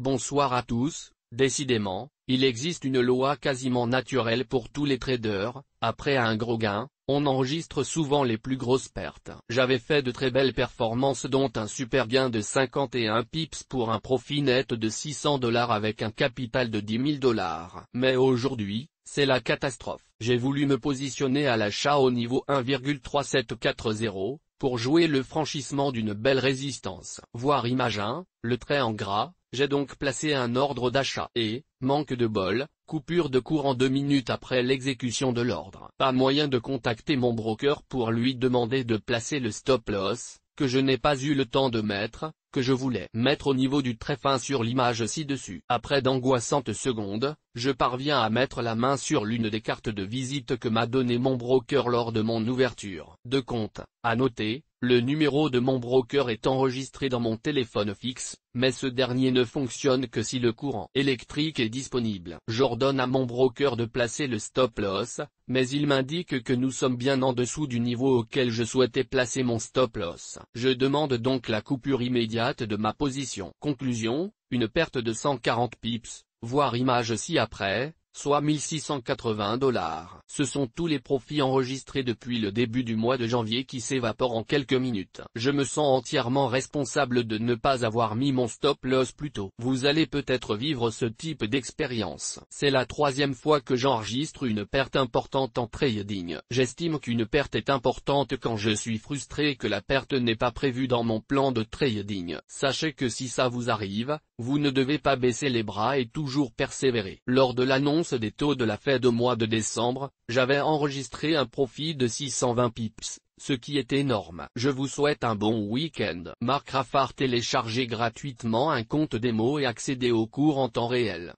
Bonsoir à tous. Décidément, il existe une loi quasiment naturelle pour tous les traders: après un gros gain, on enregistre souvent les plus grosses pertes. J'avais fait de très belles performances, dont un super gain de 51 pips pour un profit net de $600 avec un capital de $10 000. Mais aujourd'hui, c'est la catastrophe. J'ai voulu me positionner à l'achat au niveau 1,3740, pour jouer le franchissement d'une belle résistance. Voir image 1, le trait en gras. J'ai donc placé un ordre d'achat et, manque de bol, coupure de cours en 2 minutes après l'exécution de l'ordre. Pas moyen de contacter mon broker pour lui demander de placer le stop loss, que je n'ai pas eu le temps de mettre, que je voulais mettre au niveau du trait fin sur l'image ci-dessus. Après d'angoissantes secondes, je parviens à mettre la main sur l'une des cartes de visite que m'a donné mon broker lors de mon ouverture de compte. À noter, le numéro de mon broker est enregistré dans mon téléphone fixe, mais ce dernier ne fonctionne que si le courant électrique est disponible. J'ordonne à mon broker de placer le stop loss, mais il m'indique que nous sommes bien en dessous du niveau auquel je souhaitais placer mon stop loss. Je demande donc la coupure immédiate de ma position. Conclusion: une perte de 140 pips, voir image ci-après, soit $1680. Ce sont tous les profits enregistrés depuis le début du mois de janvier qui s'évaporent en quelques minutes. Je me sens entièrement responsable de ne pas avoir mis mon stop loss plus tôt. Vous allez peut-être vivre ce type d'expérience. C'est la 3e fois que j'enregistre une perte importante en trading. J'estime qu'une perte est importante quand je suis frustré que la perte n'est pas prévue dans mon plan de trading. Sachez que si ça vous arrive, vous ne devez pas baisser les bras et toujours persévérer. Lors de l'annonce des taux de la Fed au mois de décembre, j'avais enregistré un profit de 620 pips, ce qui est énorme. Je vous souhaite un bon week-end. Marc Raffard, téléchargez gratuitement un compte démo et accédez aux cours en temps réel.